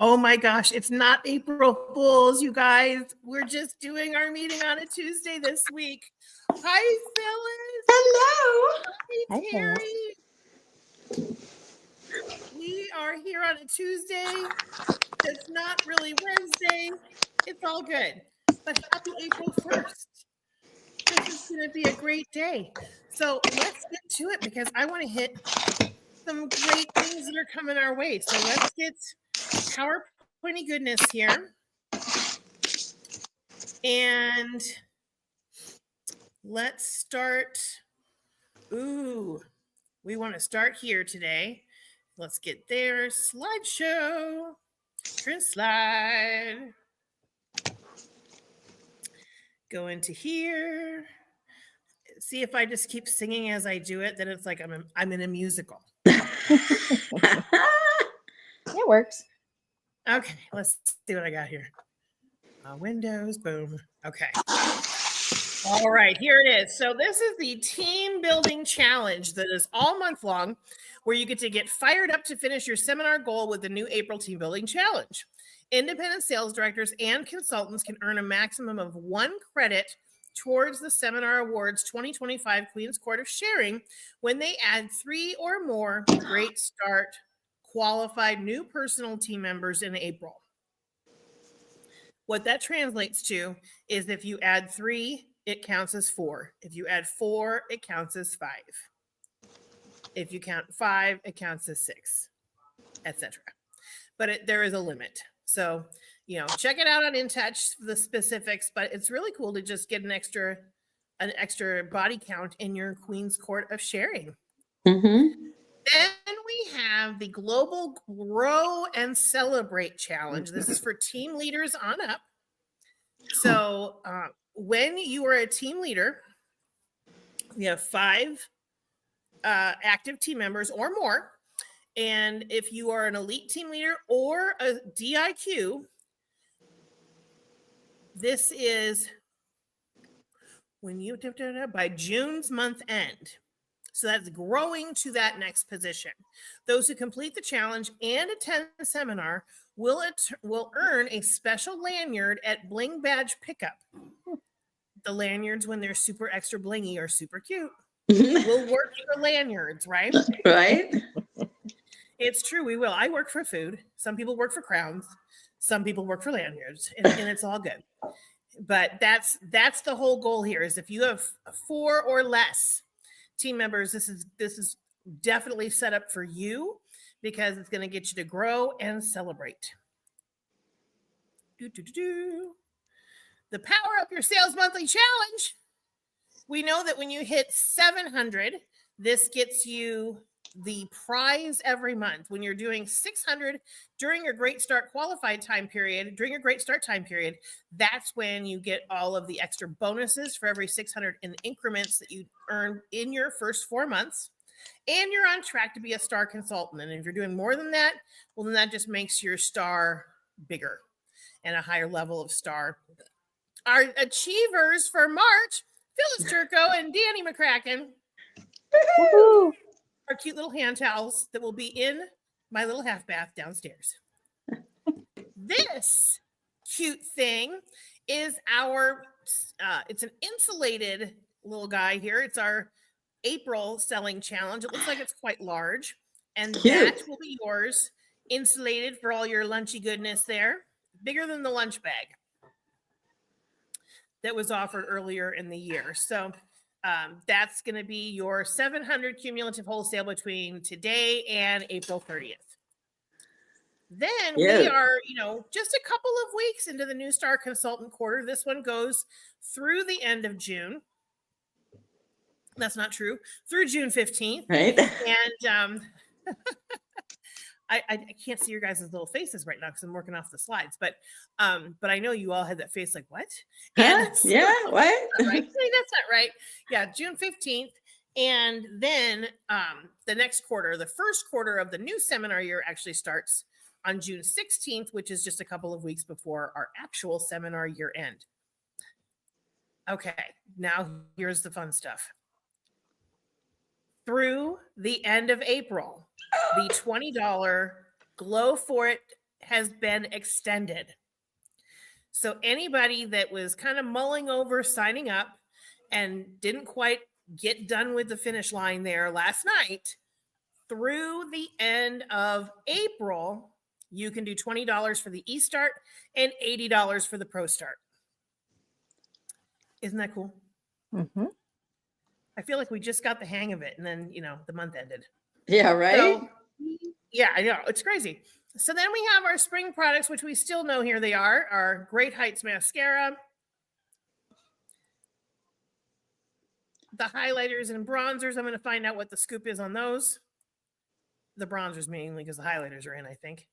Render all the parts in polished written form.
Oh my gosh, it's not April Fools, you guys. We're just doing our meeting on a Tuesday this week. Hi, Phyllis. Hello. Hi, Terry. We are here on a Tuesday. It's not really Wednesday. It's all good. But happy April 1st. This is going to be a great day. So let's get to it because I want to hit some great things that are coming our way. So let's get PowerPointy goodness here. And let's start. Ooh, we want to start here today. Let's get there. Slideshow. Print slide. Go into here. See if I just keep singing as I do it, then it's like I'm in a musical. It works. Okay, let's see what I got here. Windows, boom. Okay. All right, here it is. So this is the team building challenge that is all month long, where you get to get fired up to finish your seminar goal with the new April team building challenge. Independent sales directors and consultants can earn a maximum of 1 credit towards the Seminar Awards 2025 Queen's Court of Sharing when they add 3 or more Great Start qualified new personal team members in April. What that translates to is if you add 3, it counts as 4. If you add 4, it counts as 5. If you count 5, it counts as 6, etc. But there is a limit. So, check it out on InTouch, the specifics, but it's really cool to just get an extra body count in your Queen's Court of Sharing. Mm-hmm. Then we have the Global Grow and Celebrate Challenge. This is for team leaders on up. So when you are a team leader, you have 5 active team members or more. And if you are an elite team leader or a DIQ, this is when you by June's month end. So that's growing to that next position. Those who complete the challenge and attend the seminar will earn a special lanyard at Bling Badge Pickup. The lanyards, when they're super extra blingy, are super cute. We'll work for lanyards, right? Right. It's true, we will. I work for food. Some people work for crowns. Some people work for lanyards, and it's all good. But that's the whole goal here is if you have 4 or less team members, this is definitely set up for you because it's going to get you to grow and celebrate. The Power Up Your Sales Monthly Challenge. We know that when you hit 700, this gets you the prize every month. When you're doing 600 during your Great Start qualified time period, during your Great Start time period, that's when you get all of the extra bonuses for every 600 in increments that you earn in your first 4 months. And you're on track to be a star consultant. And if you're doing more than that, well, then that just makes your star bigger and a higher level of star. Our achievers for March, Phyllis Turco and Danny McCracken. Woo-hoo. Our cute little hand towels that will be in my little half bath downstairs. This cute thing is it's an insulated little guy here. It's our April selling challenge. It looks like it's quite large. And Cute. That will be yours, insulated for all your lunchy goodness there. Bigger than the lunch bag that was offered earlier in the year. So that's going to be your 700 cumulative wholesale between today and April 30th. Then we are, just a couple of weeks into the new Star Consultant quarter. This one goes through the end of June. That's not true. Through June 15th. Right. And I can't see your guys' little faces right now because I'm working off the slides, but I know you all had that face like, what? Huh? Yeah, what? That's not right. That's not right. Yeah, June 15th. And then the next quarter, the first quarter of the new seminar year actually starts on June 16th, which is just a couple of weeks before our actual seminar year end. Okay, now here's the fun stuff. Through the end of April, the $20 Glow For It has been extended. So anybody that was kind of mulling over signing up and didn't quite get done with the finish line there last night, through the end of April, you can do $20 for the e-start and $80 for the pro start. Isn't that cool? Mm-hmm. I feel like we just got the hang of it, and then, the month ended. Yeah, right? So, yeah, I know. It's crazy. So then we have our spring products, which we still know here they are, our Great Heights Mascara, the highlighters and bronzers. I'm going to find out what the scoop is on those. The bronzers mainly because the highlighters are in, I think.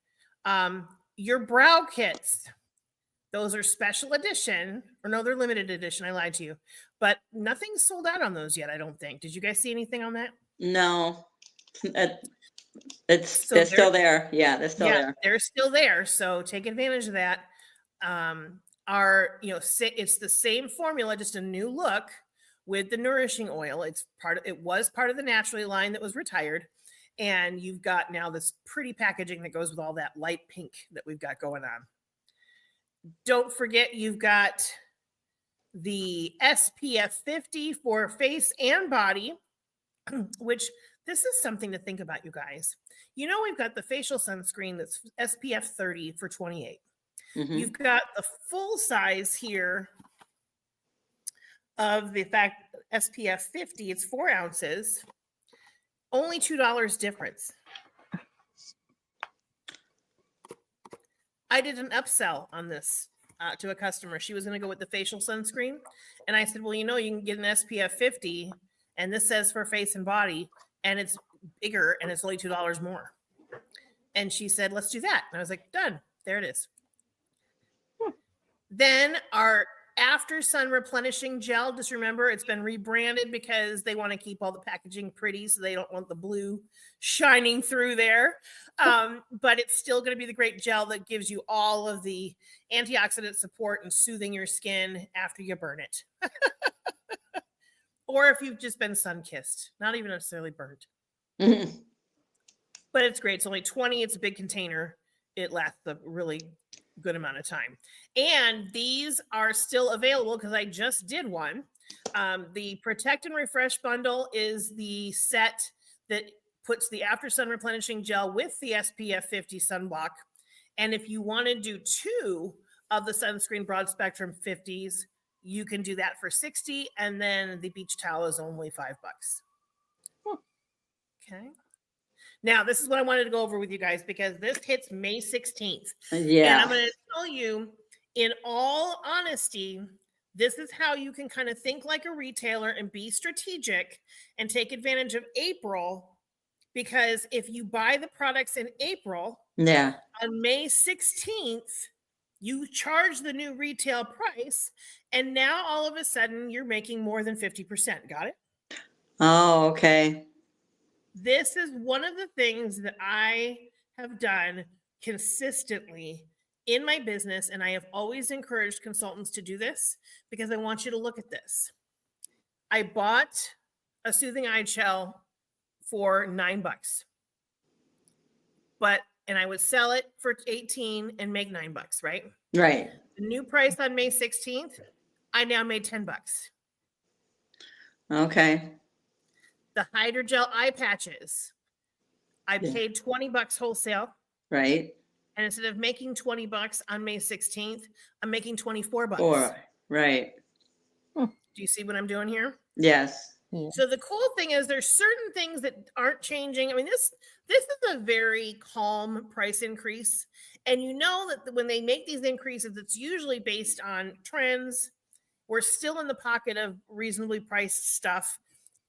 Your brow kits. Those are special edition, or no, they're limited edition. I lied to you, but nothing's sold out on those yet. I don't think. Did you guys see anything on that? No. They're So still there. Yeah, they're still there. They're still there. So take advantage of that. It's the same formula, just a new look with the nourishing oil. It was part of the Naturally line that was retired. And you've got now this pretty packaging that goes with all that light pink that we've got going on. Don't forget, you've got the SPF 50 for face and body, which this is something to think about, you guys. We've got the facial sunscreen that's SPF 30 for $28. Mm-hmm. You've got the full size here of the fact SPF 50. It's 4 ounces, only $2 difference. I did an upsell on this to a customer. She was going to go with the facial sunscreen. And I said, well, you can get an SPF 50 and this says for face and body and it's bigger and it's only $2 more. And she said, let's do that. And I was like, done. There it is. Then our After Sun Replenishing Gel, just remember it's been rebranded because they want to keep all the packaging pretty, so they don't want the blue shining through there. But it's still going to be the great gel that gives you all of the antioxidant support and soothing your skin after you burn it. Or if you've just been sun-kissed, not even necessarily burnt. Mm-hmm. But it's great. It's only 20. It's a big container. It lasts a really good amount of time. And these are still available because I just did one. The Protect and Refresh bundle is the set that puts the After Sun Replenishing Gel with the SPF 50 sunblock. And if you want to do 2 of the sunscreen broad spectrum 50s, you can do that for $60. And then the beach towel is only $5. Okay. Now, this is what I wanted to go over with you guys because this hits May 16th. Yeah. And I'm going to tell you, in all honesty, this is how you can kind of think like a retailer and be strategic and take advantage of April. Because if you buy the products in April, on May 16th, you charge the new retail price. And now all of a sudden, you're making more than 50%. Got it? Oh, okay. This is one of the things that I have done consistently in my business, and I have always encouraged consultants to do this because I want you to look at this. I bought a soothing eye gel for $9, and I would sell it for $18 and make $9, right? Right. The new price on May 16th, I now made $10. Okay. The hydrogel eye patches, I paid $20 wholesale. Right. And instead of making $20 on May 16th, I'm making $24. Right. Do you see what I'm doing here? Yes. Yeah. So the cool thing is there's certain things that aren't changing. I mean, this is a very calm price increase. And you know that when they make these increases, it's usually based on trends. We're still in the pocket of reasonably priced stuff.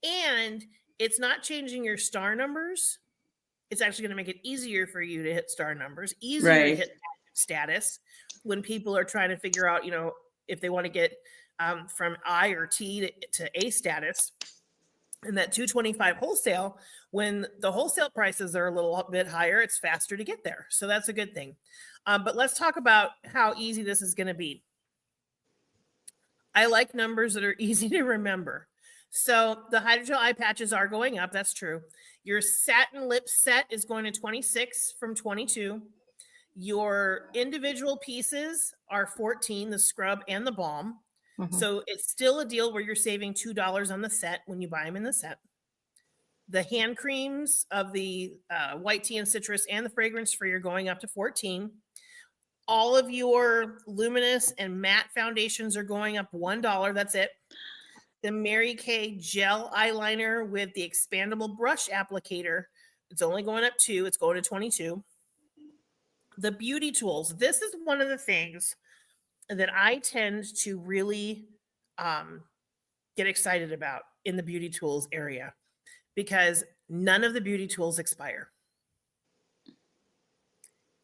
And it's not changing your star numbers. It's actually going to make it easier for you to hit star numbers, easier to hit status when people are trying to figure out, if they want to get from I or T to A status. And that $225 wholesale, when the wholesale prices are a little bit higher, it's faster to get there. So that's a good thing. But let's talk about how easy this is going to be. I like numbers that are easy to remember. So the hydrogel eye patches are going up. That's true. Your satin lip set is going to $26 from $22. Your individual pieces are $14, the scrub and the balm. Mhm. So it's still a deal where you're saving $2 on the set when you buy them in the set. The hand creams of the white tea and citrus and the fragrance free are going up to $14. All of your luminous and matte foundations are going up $1. That's it. The Mary Kay gel eyeliner with the expandable brush applicator, it's only going up $2. It's going to $22. The beauty tools. This is one of the things that I tend to really get excited about in the beauty tools area, because none of the beauty tools expire.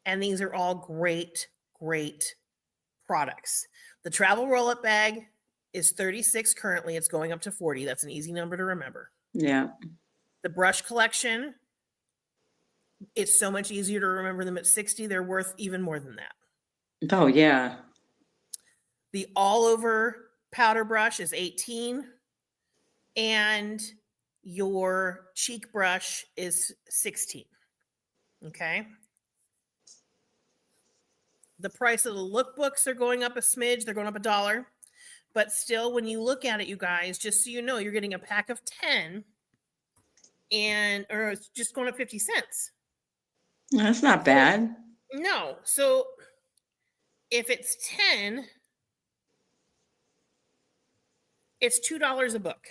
And these are all great, great products. The travel roll-up bag is $36 currently. It's going up to $40. That's an easy number to remember. Yeah. The brush collection, it's so much easier to remember them at $60. They're worth even more than that. Oh, yeah. The all-over powder brush is $18. And your cheek brush is $16. Okay. The price of the lookbooks are going up a smidge. They're going up $1. But still, when you look at it, you guys, just so you know, you're getting a pack of 10 or it's just going up 50 cents. That's not bad. No. So if it's 10, it's $2 a book.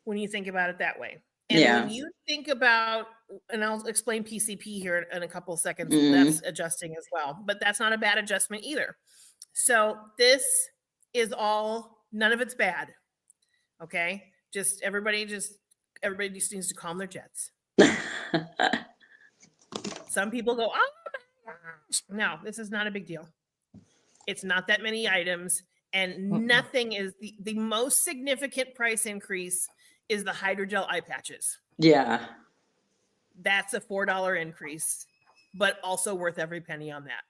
When you think about it that way. And Yeah. when you think about, and I'll explain PCP here in a couple of seconds, Mhm. that's adjusting as well, but that's not a bad adjustment either. So this is all, none of it's bad. Okay. Everybody just needs to calm their jets. Some people go, oh my gosh. No, this is not a big deal. It's not that many items, and nothing is the most significant price increase is the hydrogel eye patches. Yeah. That's a $4 increase, but also worth every penny on that.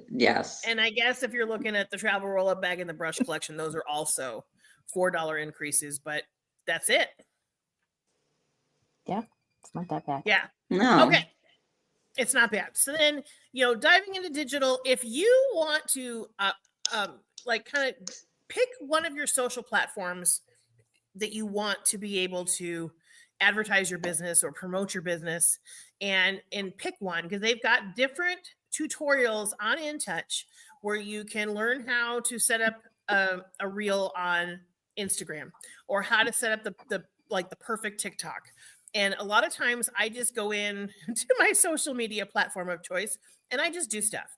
Yes. And I guess if you're looking at the travel roll-up bag and the brush collection, those are also $4 increases, but that's it. Yeah, it's not that bad. Yeah. No. Okay. It's not bad. So then, diving into digital, if you want to kind of pick one of your social platforms that you want to be able to advertise your business or promote your business, and pick one, because they've got different tutorials on InTouch where you can learn how to set up a reel on Instagram, or how to set up the perfect TikTok. And a lot of times I just go in to my social media platform of choice and I just do stuff.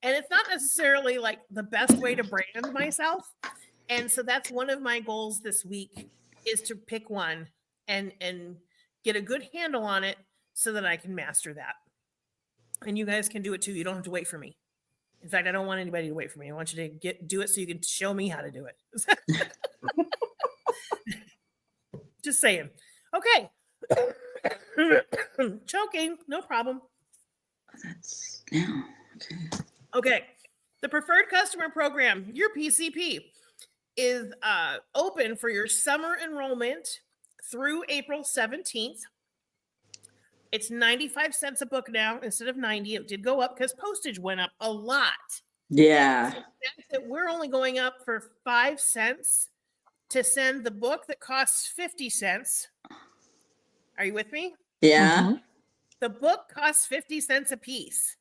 And it's not necessarily like the best way to brand myself. And so that's one of my goals this week, is to pick one and get a good handle on it so that I can master that. And you guys can do it too. You don't have to wait for me. In fact, I don't want anybody to wait for me. I want you to do it so you can show me how to do it. Just saying. Okay. Choking, no problem. Okay. The preferred customer program, your PCP, is open for your summer enrollment through April 17th. It's 95 cents a book now instead of 90. It did go up because postage went up a lot. Yeah. So we're only going up for 5 cents to send the book that costs 50 cents. Are you with me? Yeah. Mm-hmm. The book costs 50 cents a piece.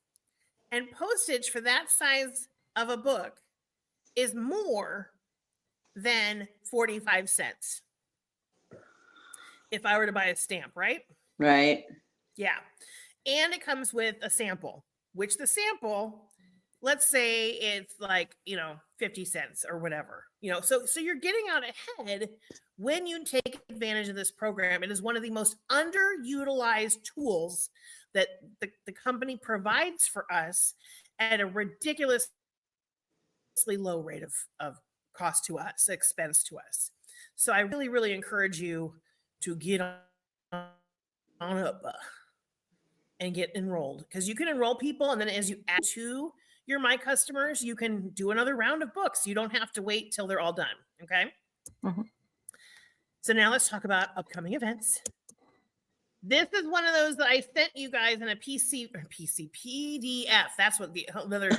And postage for that size of a book is more than 45 cents. If I were to buy a stamp, right? Right. Yeah. And it comes with a sample, which the sample, let's say it's like, 50 cents or whatever, so you're getting out ahead when you take advantage of this program. It is one of the most underutilized tools that the company provides for us at a ridiculously low rate of cost to us, expense to us. So I really, really encourage you to get on up and get enrolled, because you can enroll people, and then as you add to your My Customers, you can do another round of books. You don't have to wait till they're all done. Okay. Mhm. So now let's talk about upcoming events. This is one of those that I sent you guys in a PDF. That's what the other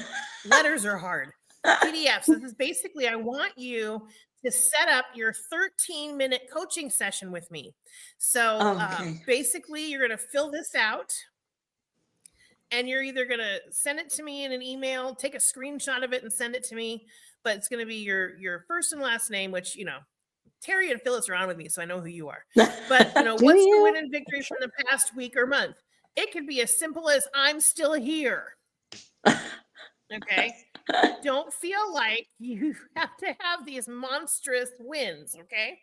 letters are hard. PDFs. This is basically, I want you to set up your 13-minute coaching session with me. So basically, you're going to fill this out. And you're either going to send it to me in an email, take a screenshot of it and send it to me. But it's going to be your first and last name, which, Terry and Phyllis are on with me, so I know who you are. But, what's the win and victory from the past week or month? It could be as simple as I'm still here. Okay? Don't feel like you have to have these monstrous wins, okay?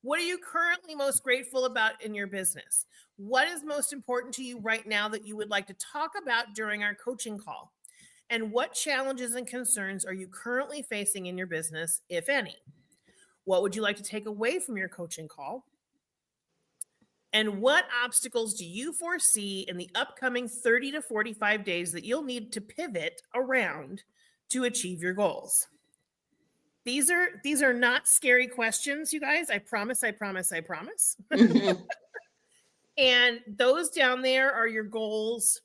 What are you currently most grateful about in your business? What is most important to you right now that you would like to talk about during our coaching call? And what challenges and concerns are you currently facing in your business, if any? What would you like to take away from your coaching call? And what obstacles do you foresee in the upcoming 30 to 45 days that you'll need to pivot around to achieve your goals? These are not scary questions, you guys. I promise. Mm-hmm. And those down there are your goals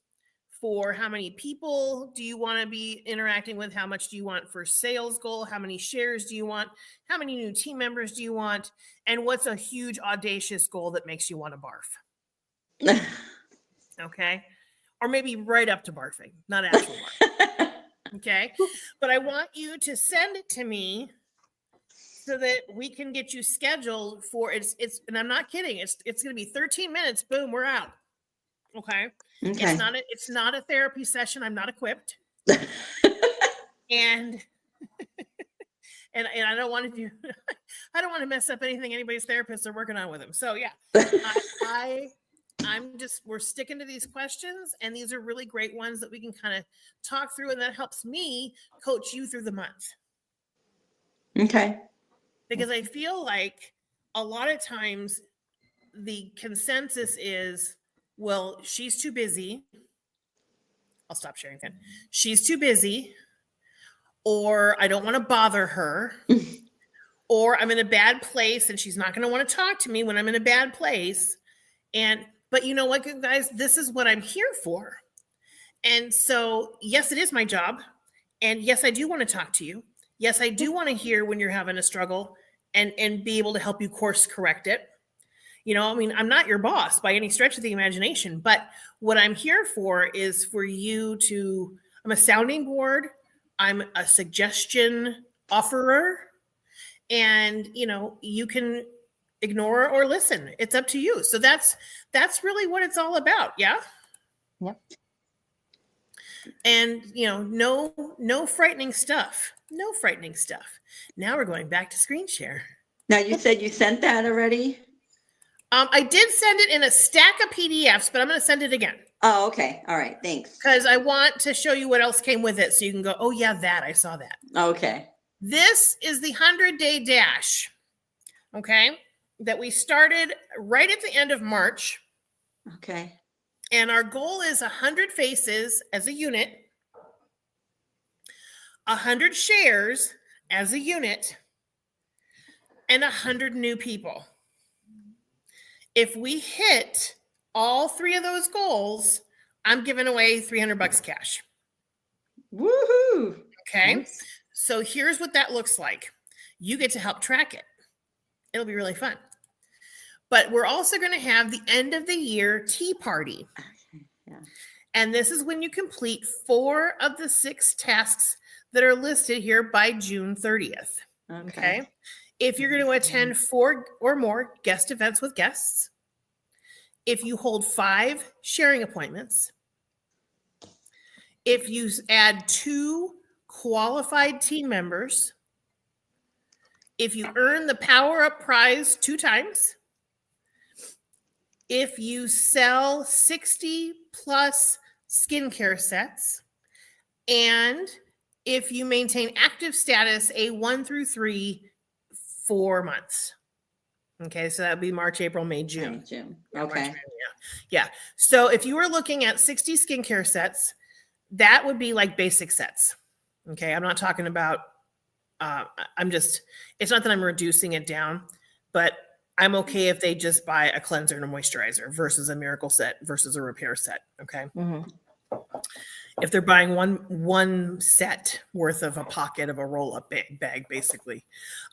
for how many people do you want to be interacting with? How much do you want for sales goal? How many shares do you want? How many new team members do you want? And what's a huge audacious goal that makes you want to barf? Okay. Or maybe right up to barfing, not actual barf. Okay. But I want you to send it to me so that we can get you scheduled for it's and I'm not kidding. It's going to be 13 minutes. Boom, we're out. Okay. It's not a therapy session. I'm not equipped. and I don't want to do I don't want to mess up anything anybody's therapists are working on with them. So yeah. We're sticking to these questions, and these are really great ones that we can kind of talk through, and that helps me coach you through the month. Okay. Because I feel like a lot of times the consensus is, well, she's too busy. I'll stop sharing then. She's too busy, or I don't want to bother her, or I'm in a bad place and she's not going to want to talk to me when I'm in a bad place. But you know what, guys, this is what I'm here for. And so, yes, it is my job. And yes, I do want to talk to you. Yes, I do want to hear when you're having a struggle and be able to help you course correct it. I'm not your boss by any stretch of the imagination, but what I'm here for is for you to, I'm a sounding board. I'm a suggestion offerer, and, you can ignore or listen. It's up to you. So that's really what it's all about. Yeah. Yep. And, no frightening stuff. No frightening stuff. Now we're going back to screen share. Now you said you sent that already? I did send it in a stack of PDFs, but I'm going to send it again. Oh, okay. All right. Thanks. Because I want to show you what else came with it. So you can go, oh yeah, I saw that. Okay. This is the 100-day dash. Okay. That we started right at the end of March. Okay. And our goal is 100 faces as a unit, 100 shares as a unit, and 100 new people. If we hit all three of those goals, I'm giving away $300 cash. Woohoo. Okay. Nice. So here's what that looks like. You get to help track it. It'll be really fun. But we're also going to have the end of the year tea party. Okay. Yeah. And this is when you complete 4 of the 6 tasks that are listed here by June 30th. Okay. If you're going to attend 4 or more guest events with guests, if you hold 5 sharing appointments, if you add 2 qualified team members, if you earn the Power Up prize 2 times, if you sell 60 plus skincare sets, and if you maintain active status A1 through 3 4 months. Okay, so that would be March, April, May, June. June. Yeah, Okay. March, yeah. So if you were looking at 60 skincare sets, that would be like basic sets. Okay, I'm not talking about, it's not that I'm reducing it down, but I'm okay if they just buy a cleanser and a moisturizer versus a miracle set versus a repair set. Okay. Mhm. If they're buying one set worth of a pocket of a roll-up bag, basically.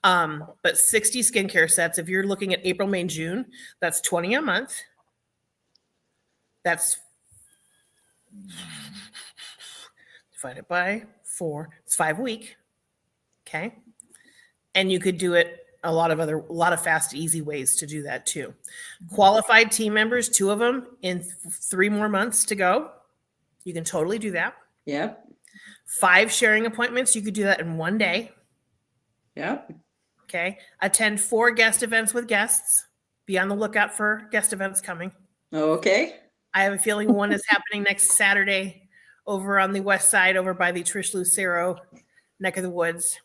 But 60 skincare sets, if you're looking at April, May, June, that's 20 a month. That's divided by 4. It's 5 a week. Okay. And you could do it a lot of fast, easy ways to do that too. Qualified team members, 2 of them in 3 more months to go. You can totally do that. Yep. 5 sharing appointments. You could do that in 1 day. Yep. Okay. Attend 4 guest events with guests. Be on the lookout for guest events coming. Okay. I have a feeling one is happening next Saturday over on the west side, over by the Trish Lucero neck of the woods.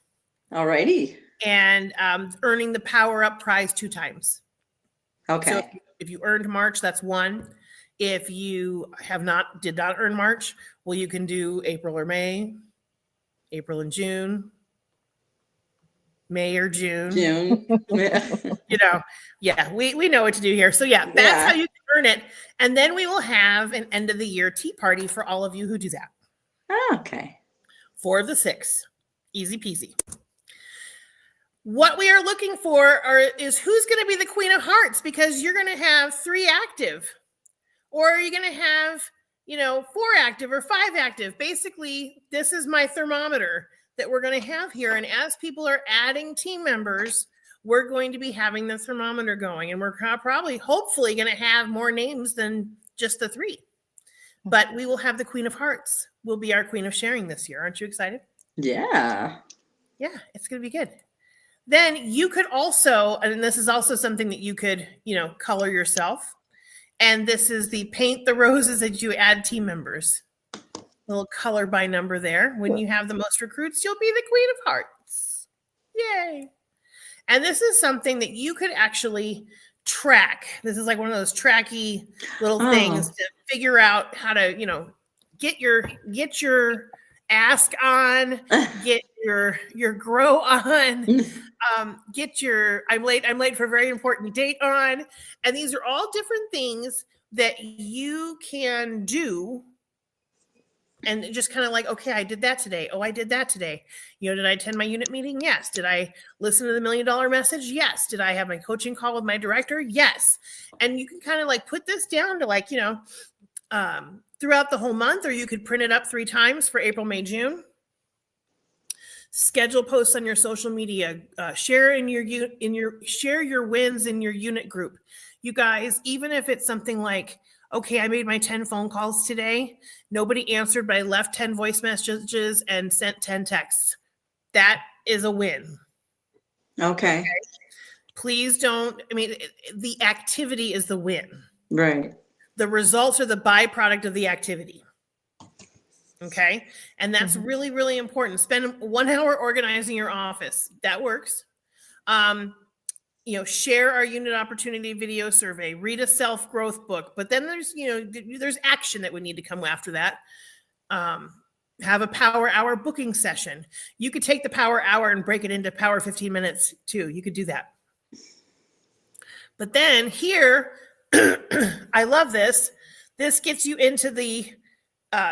All righty. And earning the Power Up prize 2 times. Okay. So if you earned March, that's 1. If you did not earn March, well, you can do April or May, April and June, May or June. June. Yeah, we know what to do here. So yeah, that's how you can earn it. And then we will have an end of the year tea party for all of you who do that. Okay. 4 of the 6. Easy peasy. What we are looking for is who's going to be the Queen of Hearts, because you're going to have 3 active, or are you going to have, 4 active or 5 active? Basically, this is my thermometer that we're going to have here. And as people are adding team members, we're going to be having the thermometer going, and we're probably, hopefully, going to have more names than just the 3. But we will have the Queen of Hearts will be our Queen of Sharing this year. Aren't you excited? Yeah. Yeah, it's going to be good. Then you could also, and this is also something that you could, color yourself. And this is the paint the roses as you add team members. Little color by number there. When you have the most recruits, you'll be the Queen of Hearts. Yay. And this is something that you could actually track. This is like one of those tracky little things to figure out how to, get your ask on, get your grow on, get your I'm late for a very important date on. And these are all different things that you can do. And just kind of like, okay, I did that today. Oh, I did that today. Did I attend my unit meeting? Yes. Did I listen to the $1 million message? Yes. Did I have my coaching call with my director? Yes. And you can kind of like put this down to like, throughout the whole month, or you could print it up 3 times for April, May, June. Schedule posts on your social media. Share your wins in your unit group. You guys, even if it's something like, okay, I made my 10 phone calls today. Nobody answered, but I left 10 voice messages and sent 10 texts. That is a win. Okay. Please don't. The activity is the win. Right. The results are the byproduct of the activity. Okay. And that's really, really important. Spend 1 hour organizing your office. That works. Share our unit opportunity video survey, read a self-growth book, but then there's action that would need to come after that. Have a power hour booking session. You could take the power hour and break it into power 15 minutes too. You could do that. But then here, I love this. This gets you into the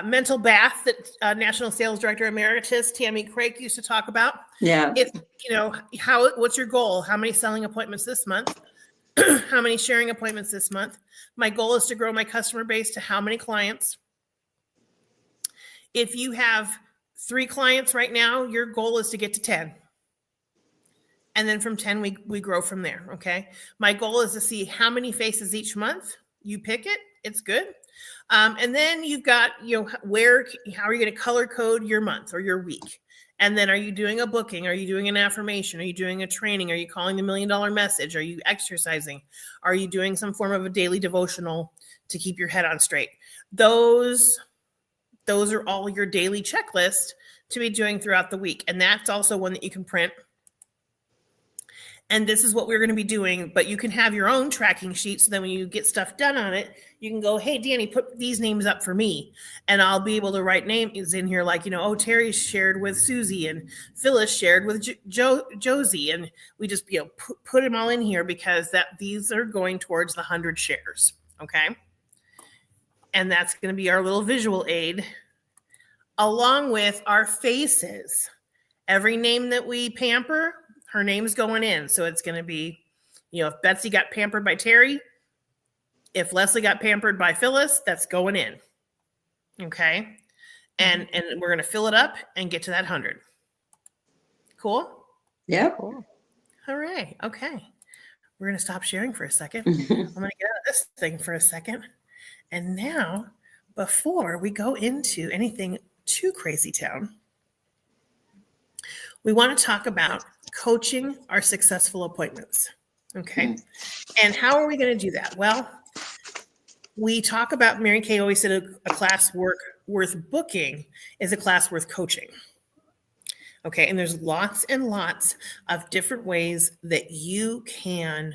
mental bath that National Sales Director Emeritus Tammy Craig used to talk about. Yeah. It's, what's your goal? How many selling appointments this month? How many sharing appointments this month? My goal is to grow my customer base to how many clients? If you have 3 clients right now, your goal is to get to 10. And then from 10, we grow from there. Okay. My goal is to see how many faces each month. You pick it. It's good. And then you've got, how are you going to color code your month or your week? And then are you doing a booking? Are you doing an affirmation? Are you doing a training? Are you calling the $1 million message? Are you exercising? Are you doing some form of a daily devotional to keep your head on straight? Those are all your daily checklist to be doing throughout the week. And that's also one that you can print. And this is what we're going to be doing, but you can have your own tracking sheet. So then when you get stuff done on it, you can go, hey, Danny, put these names up for me. And I'll be able to write names in here like, oh, Terry shared with Susie and Phyllis shared with Josie. And we just, put them all in here because these are going towards the 100 shares. Okay. And that's going to be our little visual aid along with our faces. Every name that we pamper, her name's going in. So it's going to be, if Betsy got pampered by Terry, if Leslie got pampered by Phyllis, that's going in. Okay. And we're going to fill it up and get to that 100. Cool? Yep. Cool. All right. Okay. We're going to stop sharing for a second. I'm going to get out of this thing for a second. And now, before we go into anything too crazy town, we want to talk about coaching our successful appointments. Okay. And how are we going to do that? Well, we talk about, Mary Kay always said a class worth booking is a class worth coaching. Okay. And there's lots and lots of different ways that you can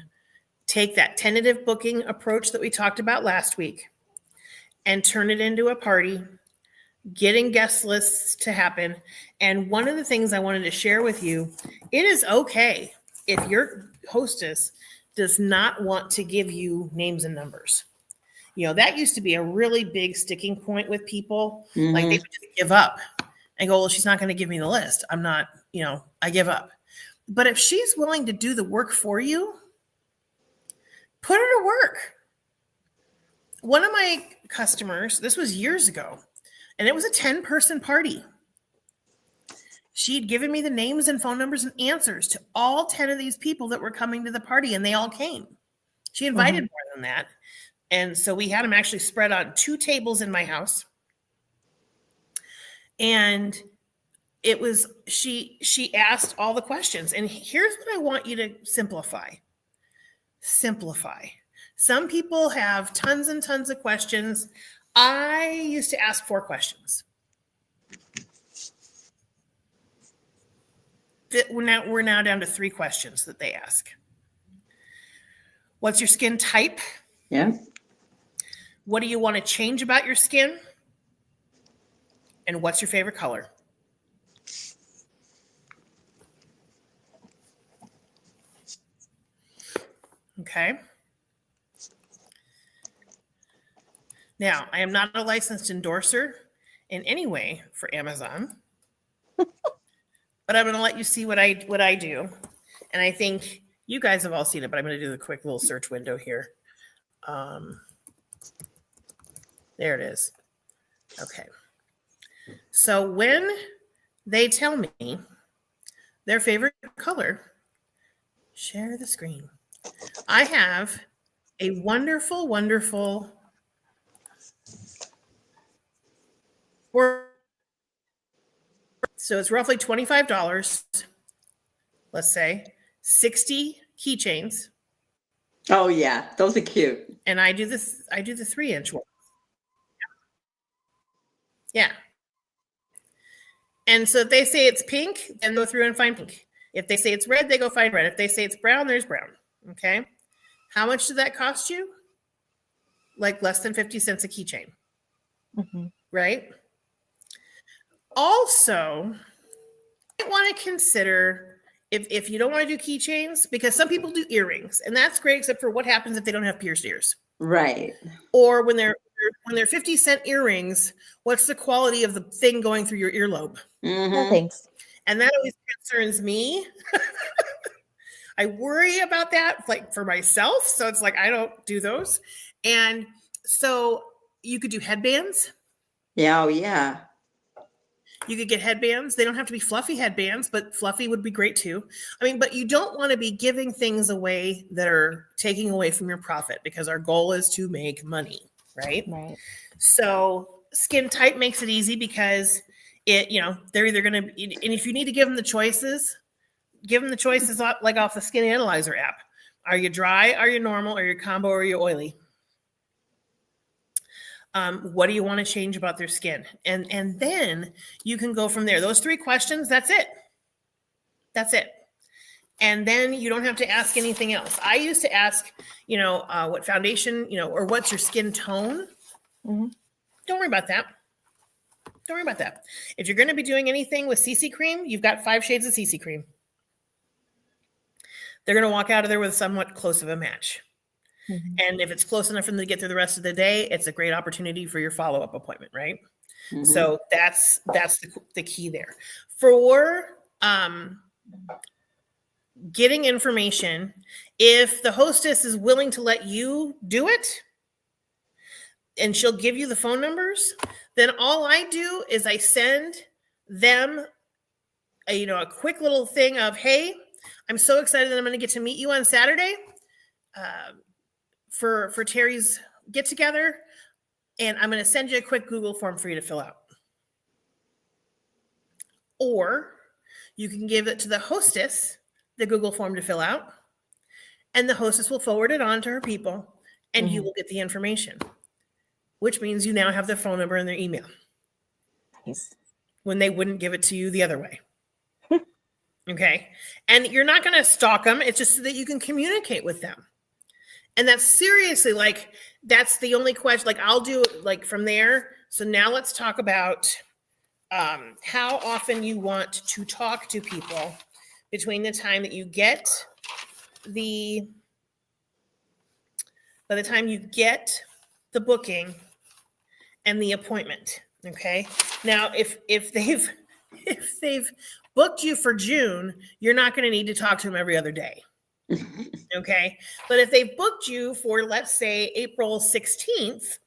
take that tentative booking approach that we talked about last week and turn it into a party, getting guest lists to happen. And one of the things I wanted to share with you, it is okay if your hostess does not want to give you names and numbers. That used to be a really big sticking point with people. Mm-hmm. Like they would just give up and go, well, she's not going to give me the list. I'm not, I give up. But if she's willing to do the work for you, put her to work. One of my customers, this was years ago, and it was a 10-person party. She'd given me the names and phone numbers and answers to all 10 of these people that were coming to the party, and they all came. She invited more than that. And so we had them actually spread on 2 tables in my house. And it was, she asked all the questions. And here's what I want you to simplify. Simplify. Some people have tons and tons of questions. I used to ask 4 questions. We're now down to 3 questions that they ask. What's your skin type? Yeah. What do you want to change about your skin? And what's your favorite color? Okay. Now, I am not a licensed endorser in any way for Amazon, but I'm going to let you see what I do. And I think you guys have all seen it, but I'm going to do the quick little search window here. There it is. Okay. So when they tell me their favorite color, share the screen. I have a wonderful, wonderful so it's roughly $25, let's say, 60 keychains. Oh yeah, those are cute. And I do the 3-inch one. Yeah. And so if they say it's pink, then go through and find pink. If they say it's red, they go find red. If they say it's brown, there's brown. Okay. How much did that cost you? Like less than 50 cents a keychain. Mm-hmm. Right? Also, you want to consider if you don't want to do keychains, because some people do earrings, and that's great, except for what happens if they don't have pierced ears. Right. Or when they're 50-cent earrings, what's the quality of the thing going through your earlobe? Mm-hmm. No, thanks. And that always concerns me. I worry about that, like for myself. So it's like, I don't do those. And so you could do headbands. Yeah. Oh yeah. You could get headbands. They don't have to be fluffy headbands, but fluffy would be great too. I mean, but you don't want to be giving things away that are taking away from your profit, because our goal is to make money, right? Right. So skin type makes it easy, because they're either going to, and if you need to give them the choices like off the Skin Analyzer app. Are you dry? Are you normal? Are you combo? Or are you oily? What do you want to change about their skin? And then you can go from there. Those 3 questions, that's it. That's it. And then you don't have to ask anything else. I used to ask, what foundation, or what's your skin tone? Mhm. Don't worry about that. Don't worry about that. If you're going to be doing anything with CC cream, you've got 5 shades of CC cream. They're going to walk out of there with somewhat close of a match. Mhm. And if it's close enough for them to get through the rest of the day, it's a great opportunity for your follow-up appointment, right? Mhm. So that's the key there. For getting information, if the hostess is willing to let you do it, and she'll give you the phone numbers, then all I do is I send them a quick little thing of, hey, I'm so excited that I'm going to get to meet you on Saturday for Terry's get together, and I'm going to send you a quick Google form for you to fill out. Or you can give it to the hostess, the Google form to fill out, and the hostess will forward it on to her people, and you will get the information, which means you now have their phone number and their email Nice. when they wouldn't give it to you the other way. Okay. And you're not going to stalk them. It's just so that you can communicate with them. And that's seriously that's the only question. I'll do it from there. So now let's talk about how often you want to talk to people between the time that you get by the time you get the booking and the appointment. Okay. Now, if they've booked you for June, you're not going to need to talk to them every other day. Okay. But if they've booked you for, let's say, April 16th,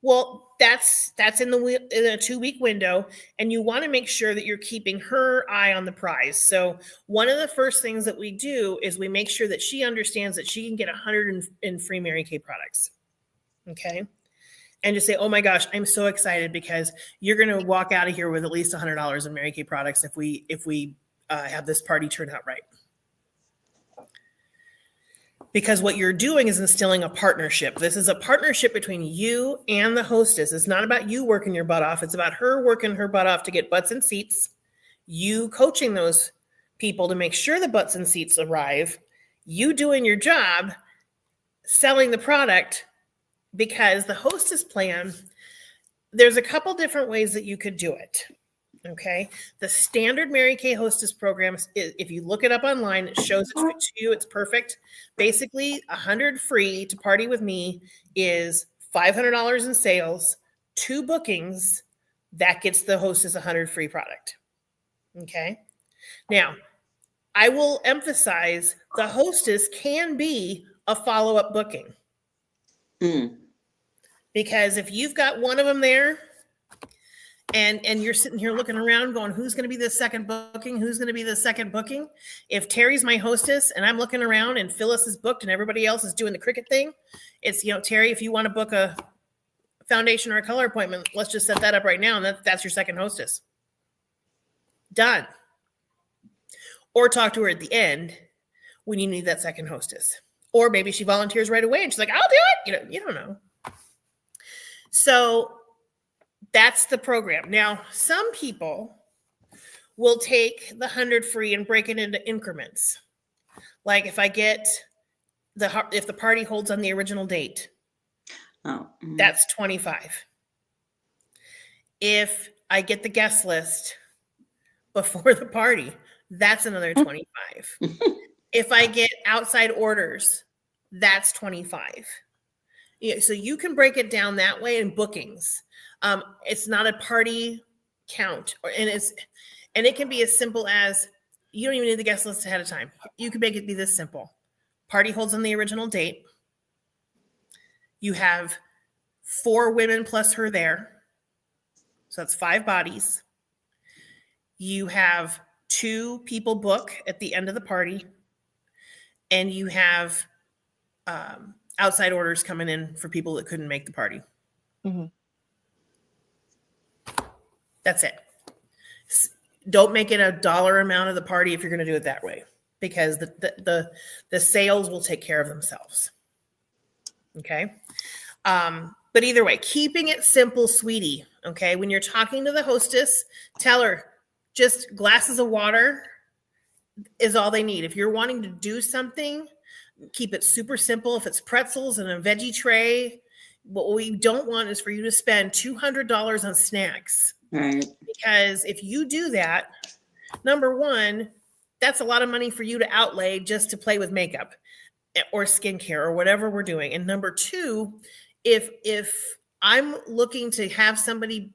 well, that's in a 2-week window, and you want to make sure that you're keeping her eye on the prize. So one of the first things that we do is we make sure that she understands that she can get 100 in free Mary Kay products. Okay. And just say, oh my gosh, I'm so excited because you're going to walk out of here with at least $100 in Mary Kay products if we have this party turn out right. Because what you're doing is instilling a partnership. This is a partnership between you and the hostess. It's not about you working your butt off. It's about her working her butt off to get butts and seats, you coaching those people to make sure the butts and seats arrive, you doing your job, selling the product, because the hostess plan, there's a couple different ways that you could do it. Okay. The standard Mary Kay hostess program, if you look it up online, it shows it to you. It's perfect. Basically, 100 free to party with me is $500 in sales, 2 bookings. That gets the hostess 100 free product. Okay. Now, I will emphasize the hostess can be a follow-up booking. Because if you've got one of them there, and you're sitting here looking around going, who's going to be the second booking? Who's going to be the second booking? If Terry's my hostess and I'm looking around and Phyllis is booked and everybody else is doing the cricket thing, it's, Terry, if you want to book a foundation or a color appointment, let's just set that up right now. And that's your second hostess. Done. Or talk to her at the end when you need that second hostess. Or maybe she volunteers right away and she's like, I'll do it. You don't know. So that's the program. Now, some people will take the 100 free and break it into increments. Like if I get if the party holds on the original date, that's 25. If I get the guest list before the party, that's another 25. If I get outside orders, that's 25. Yeah, so you can break it down that way in bookings. It's not a party count, and it can be as simple as you don't even need the guest list ahead of time. You can make it be this simple. Party holds on the original date. You have 4 women plus her there. So that's 5 bodies. You have 2 people book at the end of the party. And you have outside orders coming in for people that couldn't make the party. Mm-hmm. That's it. Don't make it a dollar amount of the party if you're going to do it that way, because the sales will take care of themselves. Okay. But either way, keeping it simple, sweetie. Okay. When you're talking to the hostess, tell her just glasses of water is all they need. If you're wanting to do something, keep it super simple. If it's pretzels and a veggie tray, what we don't want is for you to spend $200 on snacks. Right. Because if you do that, number one, that's a lot of money for you to outlay just to play with makeup or skincare or whatever we're doing. And number two, if I'm looking to have somebody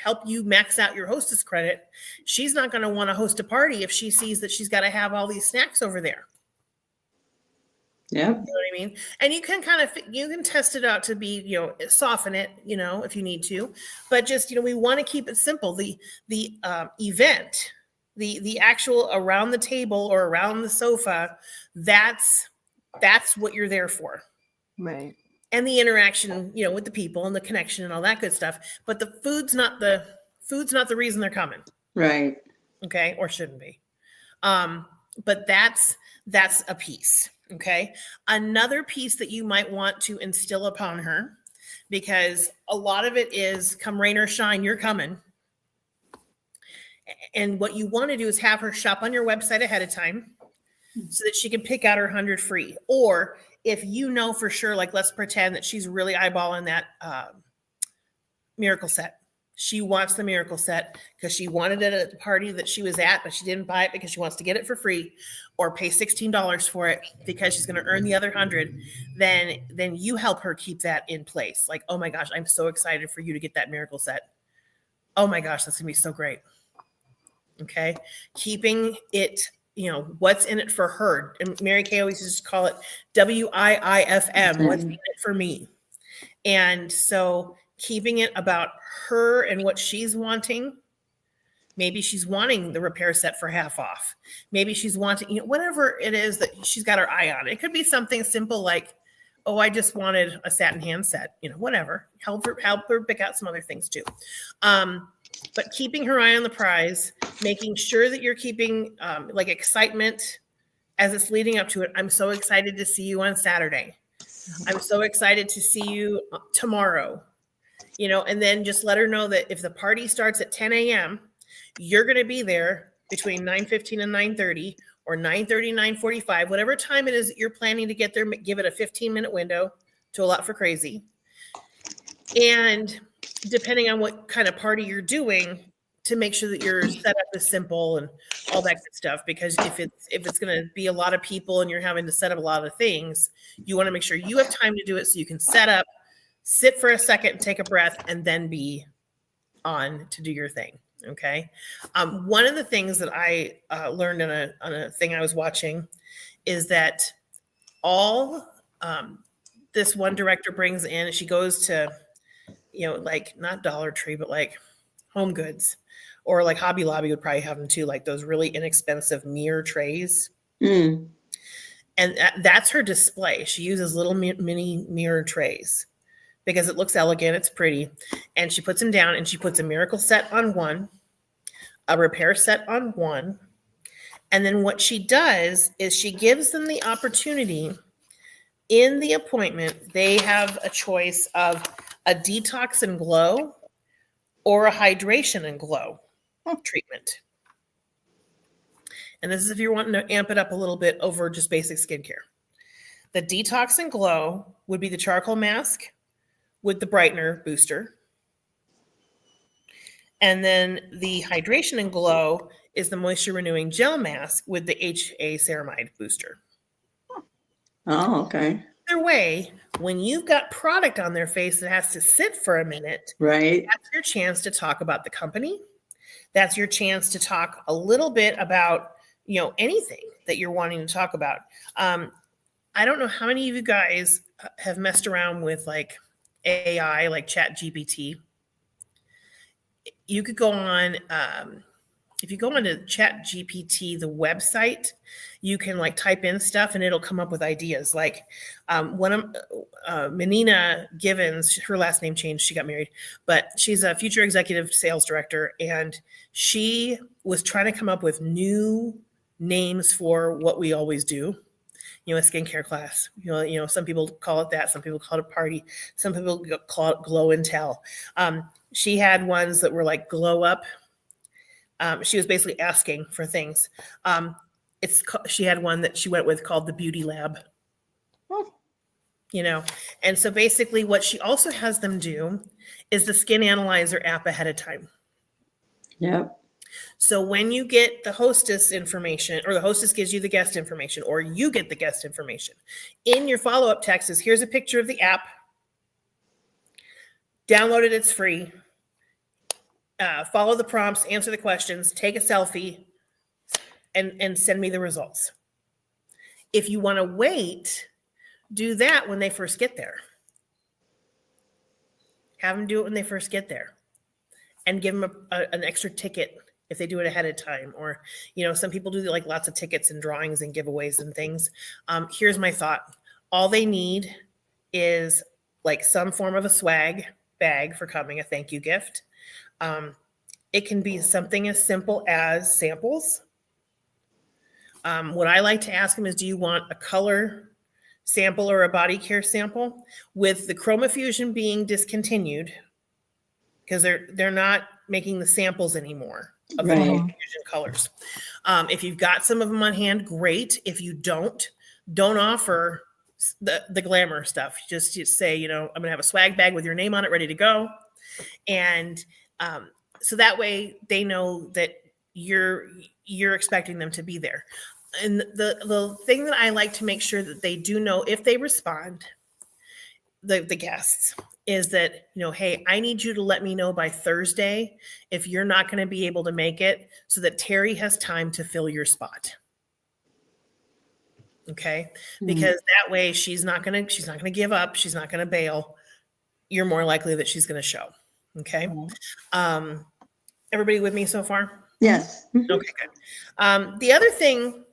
help you max out your hostess credit, she's not going to want to host a party if she sees that she's got to have all these snacks over there. Yeah. You know what I mean? And you can you can test it out to be, soften it, if you need to, but just, we want to keep it simple. The event, the actual around the table or around the sofa, that's what you're there for. Right. And the interaction, with the people and the connection and all that good stuff. But the food's not the reason they're coming. Right. Okay. Or shouldn't be. But that's a piece. Okay. Another piece that you might want to instill upon her, because a lot of it is come rain or shine, you're coming. And what you want to do is have her shop on your website ahead of time so that she can pick out her 100 free. Or if for sure, like let's pretend that she's really eyeballing that miracle set. She wants the miracle set because she wanted it at the party that she was at, but she didn't buy it because she wants to get it for free or pay $16 for it because she's going to earn the other 100. Then you help her keep that in place. Like, oh my gosh, I'm so excited for you to get that miracle set. Oh my gosh, that's going to be so great. Okay. Keeping it, what's in it for her. And Mary Kay always just call it WIIFM. What's in it for me? And so keeping it about her and what she's wanting. Maybe she's wanting the repair set for half off. Maybe she's wanting, whatever it is that she's got her eye on. It could be something simple like, oh, I just wanted a satin hand set, whatever. Help her pick out some other things too. But keeping her eye on the prize, making sure that you're keeping excitement as it's leading up to it. I'm so excited to see you on Saturday. I'm so excited to see you tomorrow. And then just let her know that if the party starts at 10 a.m., you're going to be there between 9:15 and 9:30 or 9:30, 9:45, whatever time it is that you're planning to get there, give it a 15-minute window to allow for crazy. And depending on what kind of party you're doing, to make sure that your setup is simple and all that good stuff. Because if it's going to be a lot of people and you're having to set up a lot of things, you want to make sure you have time to do it so you can set up, sit for a second, take a breath, and then be on to do your thing. Okay. One of the things that I learned on a thing I was watching is that this one director brings in, she goes to, like not Dollar Tree, but like Home Goods or like Hobby Lobby would probably have them too, like those really inexpensive mirror trays. And that's her display. She uses little mini mirror trays because it looks elegant, it's pretty. And she puts them down and she puts a miracle set on one, a repair set on one. And then what she does is she gives them the opportunity in the appointment. They have a choice of a detox and glow or a hydration and glow treatment. And this is if you're wanting to amp it up a little bit over just basic skincare. The detox and glow would be the charcoal mask with the brightener booster. And then the hydration and glow is the moisture renewing gel mask with the HA ceramide booster. Oh, okay. Either way, when you've got product on their face that has to sit for a minute, right, that's your chance to talk about the company. That's your chance to talk a little bit about, anything that you're wanting to talk about. I don't know how many of you guys have messed around with like AI, like Chat GPT. You could go on, if you go onto Chat GPT, the website, you can like type in stuff and it'll come up with ideas. Like one of Menina Givens, her last name changed, she got married, but she's a future executive sales director. And she was trying to come up with new names for what we always do. A skincare class, some people call it that. Some people call it a party. Some people call it glow and tell. She had ones that were like glow up, She was basically asking for things. She had one that she went with called the Beauty Lab. You know, and so basically what she also has them do is the Skin Analyzer app ahead of time. Yep. So when you get the hostess information, or the hostess gives you the guest information, or you get the guest information, in your follow-up text is, here's a picture of the app. Download it, it's free. Follow the prompts, answer the questions, take a selfie, and send me the results. If you want to wait, do that when they first get there. Have them do it when they first get there, and give them an extra ticket if they do it ahead of time. Or, you know, some people do like lots of tickets and drawings and giveaways and things. Here's my thought. All they need is like some form of a swag bag for coming, a thank you gift. It can be something as simple as samples. What I like to ask them is, do you want a color sample or a body care sample? With the ChromaFusion being discontinued, because they're not making the samples anymore of the Right. ChromaFusion colors. If you've got some of them on hand, great. If you don't offer the glamour stuff. Just say, you know, I'm gonna have a swag bag with your name on it ready to go. And so that way they know that you're expecting them to be there. And the thing that I like to make sure that they do know if they respond, the guests, is that, you know, hey, I need you to let me know by Thursday if you're not going to be able to make it, so that Terry has time to fill your spot. Okay? Because that way she's not going to give up. She's not going to bail. You're more likely that she's going to show. Okay? Everybody with me so far? Yes. Okay, good. The other thing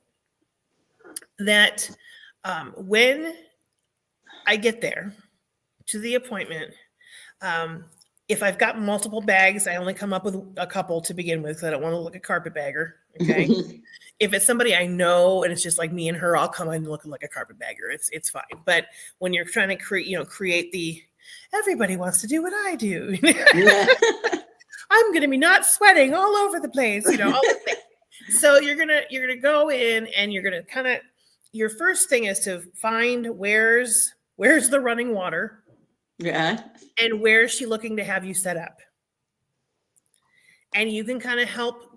that when I get there to the appointment, if I've got multiple bags, I only come up with a couple to begin with, because I don't want to look a carpetbagger. Okay. If it's somebody I know and it's just like me and her, I'll come in looking like a carpetbagger. It's fine. But when you're trying to create the, everybody wants to do what I do. Yeah. I'm going to be not sweating all over the place, all the things. So you're going to go in and you're going to your first thing is to find where's the running water. Yeah. And where is she looking to have you set up? And you can kind of help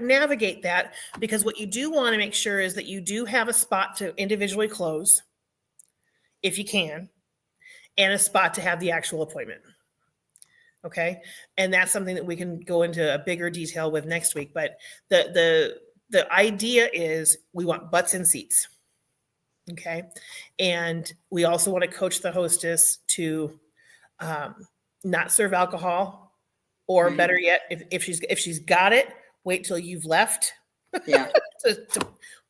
navigate that, because what you do want to make sure is that you do have a spot to individually close, if you can, and a spot to have the actual appointment. Okay. And that's something that we can go into a bigger detail with next week. But the idea is we want butts in seats. Okay. And we also want to coach the hostess to not serve alcohol, or better yet, if she's got it, wait till you've left. Yeah. to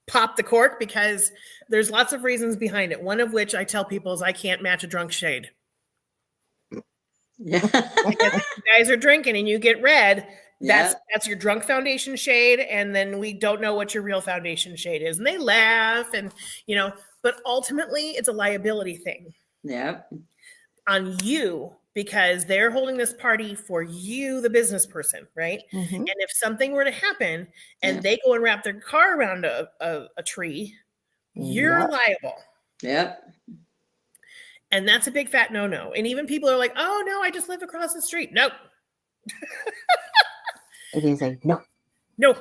pop the cork, because there's lots of reasons behind it. One of which I tell people is I can't match a drunk shade. Yeah. Because if you guys are drinking and you get red, Yeah. that's your drunk foundation shade, and then we don't know what your real foundation shade is. And they laugh, and but ultimately it's a liability thing. Yep. On you, because they're holding this party for you, the business person, right? Mm-hmm. And if something were to happen and they go and wrap their car around a tree, you're liable. Yep. And that's a big fat no-no. And even people are like, oh no, I just live across the street. Nope. It is a no. No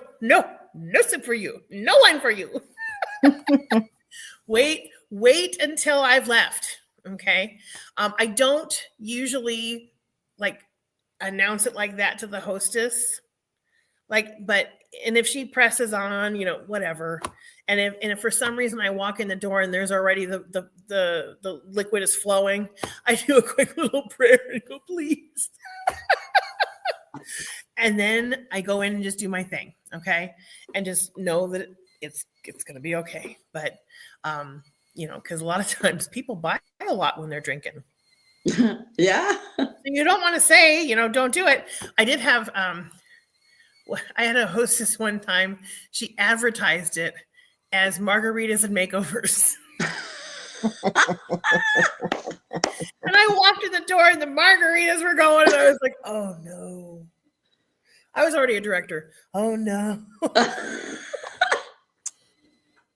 sip for you. No wine for you. Wait until I've left. Okay. I don't usually announce it like that to the hostess. And if she presses on, whatever. And if for some reason I walk in the door and there's already the liquid is flowing, I do a quick little prayer and go, please. And then I go in and just do my thing. Okay. And just know that it's going to be okay. But, because a lot of times people buy a lot when they're drinking. Yeah. You don't want to say, don't do it. I did have, I had a hostess one time. She advertised it as margaritas and makeovers. And I walked in the door and the margaritas were going, and I was like, oh no. I was already a director. Oh no.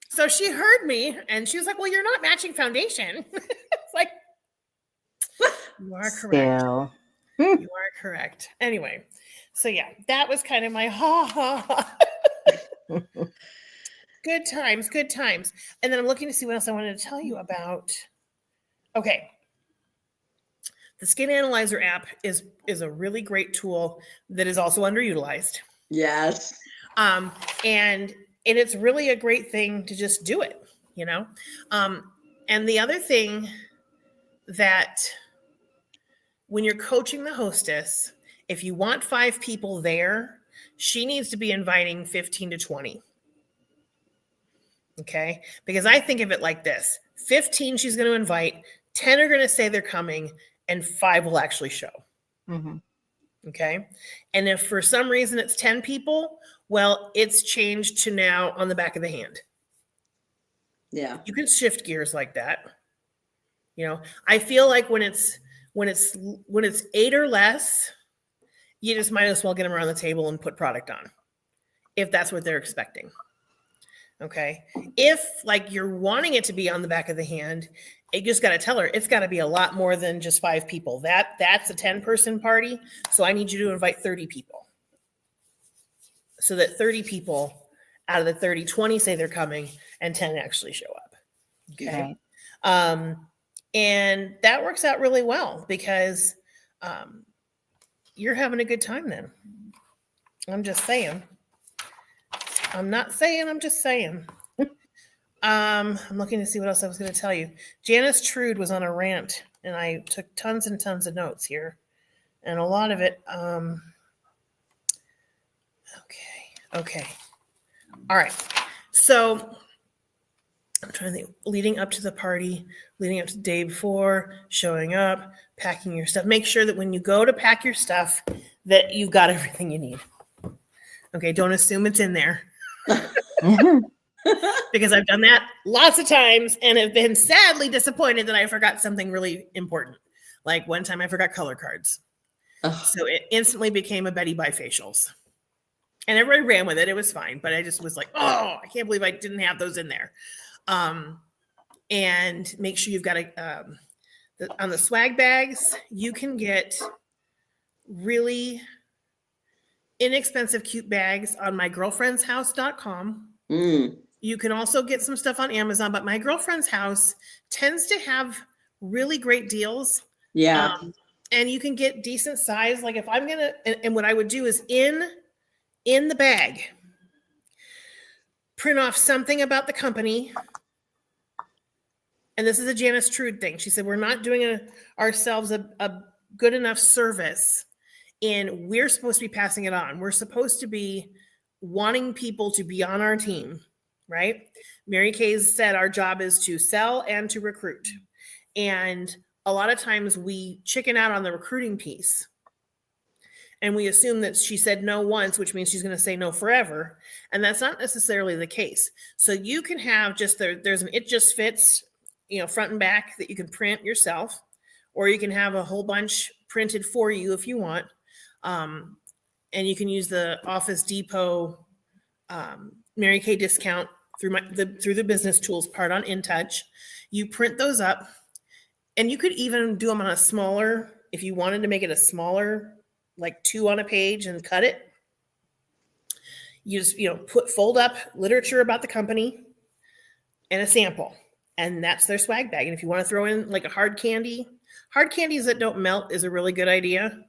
So she heard me and she was like, well, you're not matching foundation. It's like, you are correct. Still. You are correct. Anyway, so yeah, that was kind of my ha ha ha. Good times, good times. And then I'm looking to see what else I wanted to tell you about. Okay. The Skin Analyzer app is a really great tool that is also underutilized. Yes. And it's really a great thing to just do it, you know? And the other thing that when you're coaching the hostess, if you want 5 people there, she needs to be inviting 15 to 20. Okay? Because I think of it like this. 15 she's going to invite, 10 are going to say they're coming, and 5 will actually show. Mm-hmm. Okay? And if for some reason it's 10 people, well, it's changed to now on the back of the hand. Yeah. You can shift gears like that. You know, I feel like when it's 8 or less, you just might as well get them around the table and put product on, if that's what they're expecting. Okay. If like you're wanting it to be on the back of the hand, you just got to tell her it's got to be a lot more than just 5 people. That's a 10-person party. So I need you to invite 30 people. So that 30 people out of the 30, 20 say they're coming and 10 actually show up. Okay. Right. And that works out really well because you're having a good time then. I'm just saying. I'm not saying, I'm just saying. I'm looking to see what else I was going to tell you. Janice Trude was on a rant, and I took tons and tons of notes here. And a lot of it, okay. All right. So I'm trying to think, leading up to the party, leading up to the day before, showing up, packing your stuff. Make sure that when you go to pack your stuff, that you've got everything you need. Okay, don't assume it's in there. Because I've done that lots of times and have been sadly disappointed that I forgot something really important. Like one time I forgot color cards. So it instantly became a Betty bifacials. And everybody ran with it. It was fine. But I just was like, oh, I can't believe I didn't have those in there. And make sure you've got on the swag bags, you can get really inexpensive, cute bags on mygirlfriendshouse.com. You can also get some stuff on Amazon, but My Girlfriend's House tends to have really great deals. Yeah. And you can get decent size. Like if I'm going to, and what I would do is in the bag, print off something about the company. And this is a Janice Trude thing. She said, we're not doing ourselves a good enough service, and we're supposed to be passing it on. We're supposed to be wanting people to be on our team, right? Mary Kay said our job is to sell and to recruit. And a lot of times we chicken out on the recruiting piece. And we assume that she said no once, which means she's going to say no forever. And that's not necessarily the case. So you can have just there's an It Just Fits, front and back that you can print yourself, or you can have a whole bunch printed for you if you want. And you can use the Office Depot Mary Kay discount through the business tools part on InTouch. You print those up, and you could even do them on a smaller, if you wanted to make it a smaller, like 2 on a page and cut it. You just, fold up literature about the company and a sample, and that's their swag bag. And if you want to throw in like a hard candies that don't melt is a really good idea,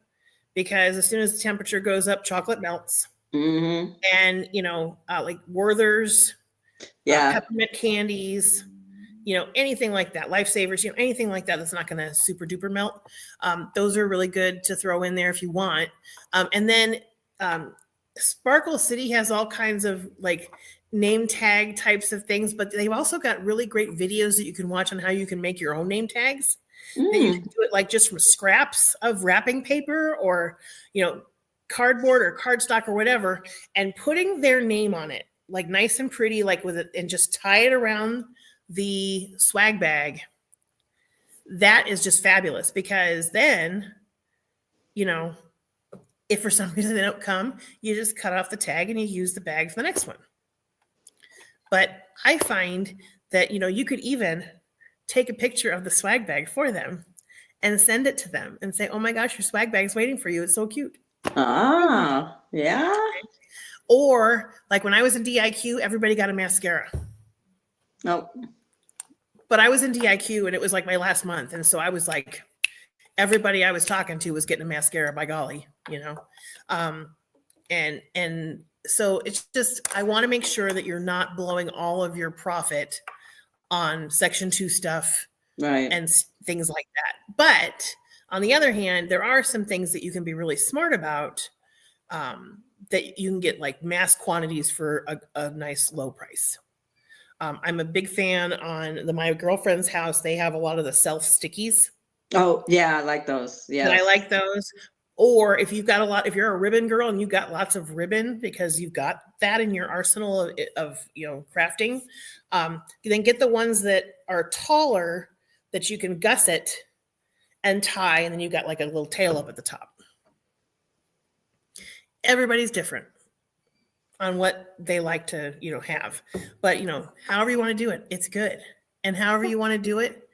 because as soon as the temperature goes up, chocolate melts. Mm-hmm. And, like Werther's, peppermint candies, anything like that, Lifesavers, anything like that that's not going to super duper melt. Those are really good to throw in there if you want. And then Sparkle City has all kinds of like name tag types of things, but they've also got really great videos that you can watch on how you can make your own name tags. That you can do it like just from scraps of wrapping paper or, cardboard or cardstock or whatever, and putting their name on it, like nice and pretty, like with it, and just tie it around the swag bag. That is just fabulous, because then, If for some reason they don't come, you just cut off the tag and you use the bag for the next one. But I find that, you could even take a picture of the swag bag for them and send it to them and say, oh my gosh, your swag bag's waiting for you. It's so cute. Ah, yeah. Or like when I was in DIQ, everybody got a mascara. Nope. But I was in DIQ and it was like my last month. And so I was like, everybody I was talking to was getting a mascara, by golly, and so it's just, I want to make sure that you're not blowing all of your profit on Section 2 stuff, Right. and things like that. But on the other hand, there are some things that you can be really smart about, that you can get like mass quantities for a nice low price. I'm a big fan on my girlfriend's house. They have a lot of the self stickies. Oh, yeah, I like those. Yeah. And I like those. Or if you've got if you're a ribbon girl and you've got lots of ribbon because you've got that in your arsenal of crafting, then get the ones that are taller that you can gusset and tie, and then you got like a little tail up at the top. Everybody's different on what they like to have, but however you want to do it, it's good. And however you want to do it,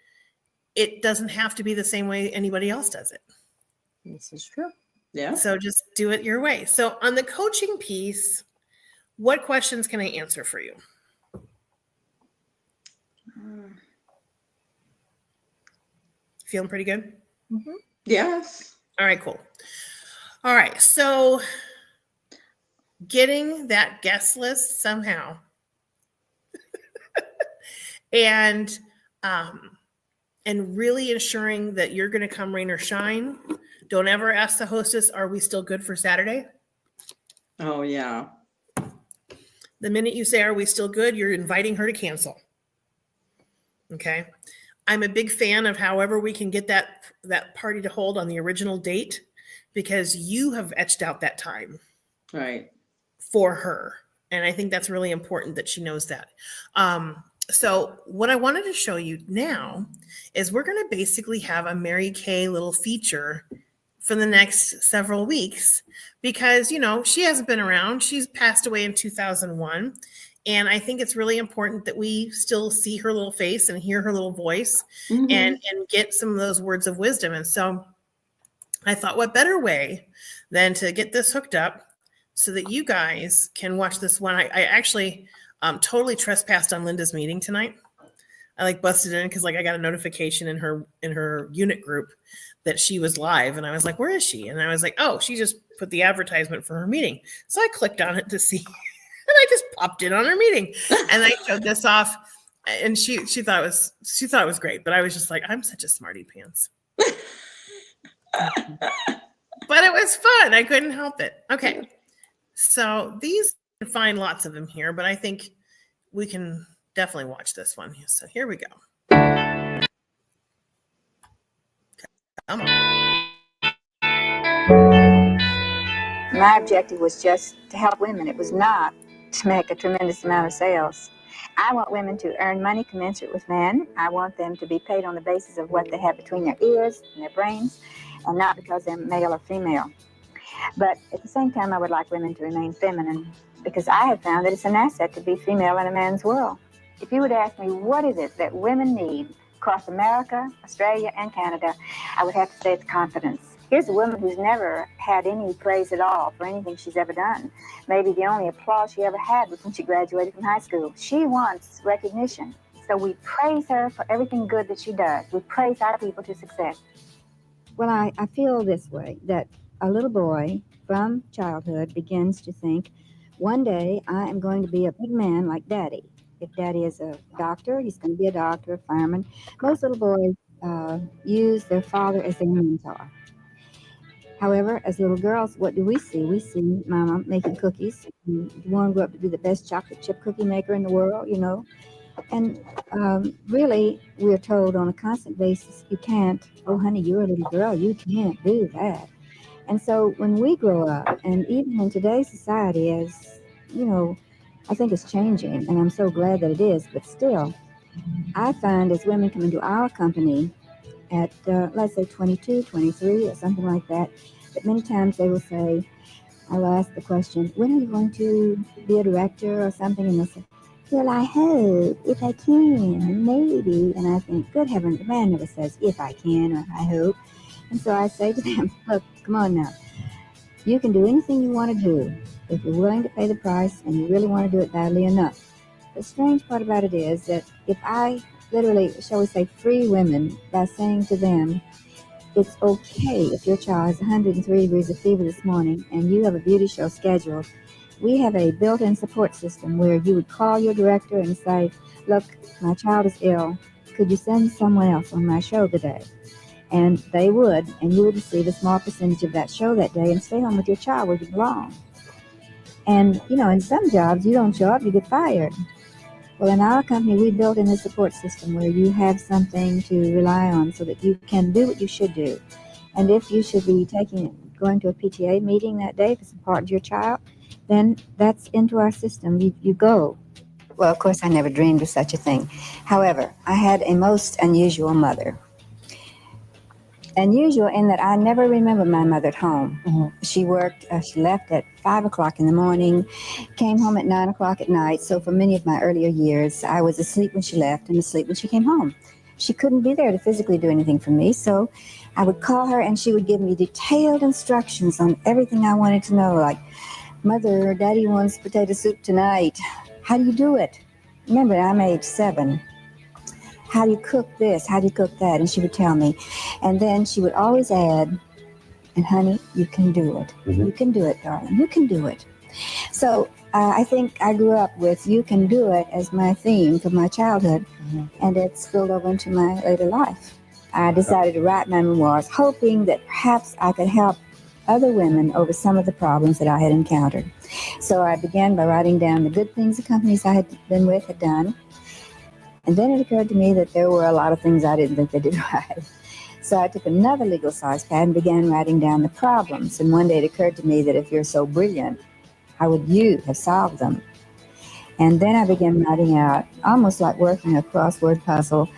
it doesn't have to be the same way anybody else does it. This is true. Yeah. So just do it your way. So on the coaching piece, what questions can I answer for you? Feeling pretty good? Mm-hmm. Yes. All right, cool. All right. So getting that guest list somehow and really ensuring that you're going to come rain or shine. Don't ever ask the hostess, are we still good for Saturday? Oh, yeah. The minute you say, are we still good? You're inviting her to cancel. Okay. I'm a big fan of however we can get that party to hold on the original date, because you have etched out that time. Right. For her. And I think that's really important that she knows that. So what I wanted to show you now is we're going to basically have a Mary Kay little feature for the next several weeks, because, she hasn't been around. She's passed away in 2001. And I think it's really important that we still see her little face and hear her little voice, Mm-hmm. and get some of those words of wisdom. And so I thought, what better way than to get this hooked up so that you guys can watch this one. I actually totally trespassed on Linda's meeting tonight. I busted in because I got a notification in her unit group that she was live, and I was like, where is she? And I was like, oh, she just put the advertisement for her meeting. So I clicked on it to see, and I just popped in on her meeting, and I showed this off, and she thought it was great, but I was just like, I'm such a smarty pants. But it was fun. I couldn't help it. Okay. So these, you can find lots of them here, but I think we can definitely watch this one. So here we go. Come on. My objective was just to help women. It was not to make a tremendous amount of sales. I want women to earn money commensurate with men. I want them to be paid on the basis of what they have between their ears and their brains, and not because they're male or female. But at the same time, I would like women to remain feminine, because I have found that it's an asset to be female in a man's world. If you would ask me what is it that women need across America, Australia, and Canada, I would have to say it's confidence. Here's a woman who's never had any praise at all for anything she's ever done. Maybe the only applause she ever had was when she graduated from high school. She wants recognition. So we praise her for everything good that she does. We praise our people to success. Well, I feel this way, that a little boy from childhood begins to think, one day I am going to be a big man like Daddy. If Daddy is a doctor, he's going to be a doctor, a fireman. Most little boys use their father as their mentor. However, as little girls, what do we see? We see Mama making cookies. You want to grow up to be the best chocolate chip cookie maker in the world, And really, we're told on a constant basis, you can't, oh, honey, you're a little girl, you can't do that. And so when we grow up, and even in today's society, as, I think it's changing, and I'm so glad that it is, but still, I find as women come into our company at, let's say, 22, 23, or something like that, But many times they will say, I'll ask the question, when are you going to be a director or something? And they'll say, well, I hope, if I can, maybe. And I think, good heavens, the man never says, if I can or I hope. And so I say to them, look, come on now. You can do anything you want to do if you're willing to pay the price and you really want to do it badly enough. The strange part about it is that if I literally, shall we say, free women by saying to them, it's okay if your child has 103 degrees of fever this morning and you have a beauty show scheduled. We have a built-in support system where you would call your director and say, look, my child is ill. Could you send someone else on my show today? And they would, and you would receive a small percentage of that show that day and stay home with your child where you belong. And, you know, in some jobs, you don't show up, you get fired. Well, in our company, we built in a support system where you have something to rely on so that you can do what you should do. And if you should be going to a PTA meeting that day, if it's important to your child, then that's into our system. You go. Well, of course, I never dreamed of such a thing. However, I had a most unusual mother. Unusual in that I never remember my mother at home. Mhm. She worked, she left at 5 o'clock in the morning, came home at 9 o'clock at night. So for many of my earlier years, I was asleep when she left and asleep when she came home. She couldn't be there to physically do anything for me. So I would call her and she would give me detailed instructions on everything I wanted to know, like, Mother, Daddy wants potato soup tonight. How do you do it? Remember, I'm age 7. How do you cook this? How do you cook that? And she would tell me. And then she would always add, and honey, you can do it. Mhm. You can do it, darling. You can do it. So I think I grew up with you can do it as my theme for my childhood, and it spilled over into my later life. I decided to write my memoirs, hoping that perhaps I could help other women over some of the problems that I had encountered. So I began by writing down the good things the companies I had been with had done. And then it occurred to me that there were a lot of things I didn't think they did right. So I took another legal size pad and began writing down the problems. And one day it occurred to me that if you're so brilliant, how would you have solved them? And then I began writing out, almost like working a crossword puzzle,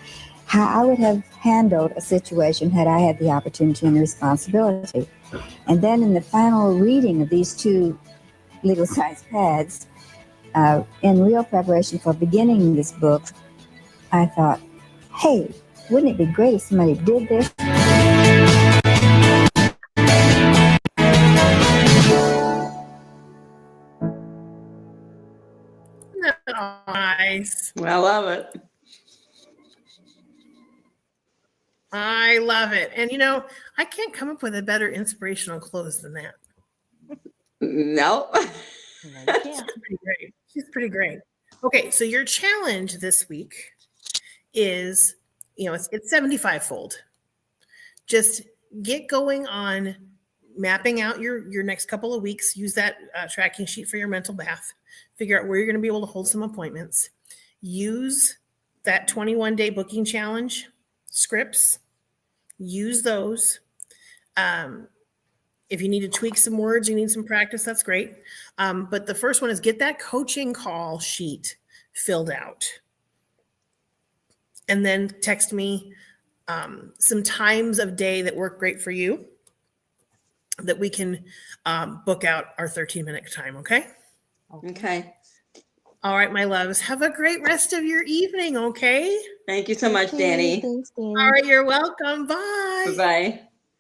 how I would have handled a situation had I had the opportunity and the responsibility. And then in the final reading of these 2 legal size pads, in real preparation for beginning this book, I thought, hey, wouldn't it be great if somebody did this? Nice. I love it. I love it. And you know, I can't come up with a better inspirational close than that. No. No, you can't. Pretty great. She's pretty great. Okay, so your challenge this week is, you know, it's 75-fold. Just get going on mapping out your next couple of weeks. Use that tracking sheet for your mental bath. Figure out where you're going to be able to hold some appointments. Use that 21-day booking challenge scripts. Use those. If you need to tweak some words, you need some practice, that's great. But the first one is get that coaching call sheet filled out. And then text me some times of day that work great for you that we can book out our 13-minute time, okay? Okay. All right, my loves. Have a great rest of your evening, okay? Thank you so much, Okay, Danny. thanks, Danny. All right, you're welcome. Bye. Bye-bye.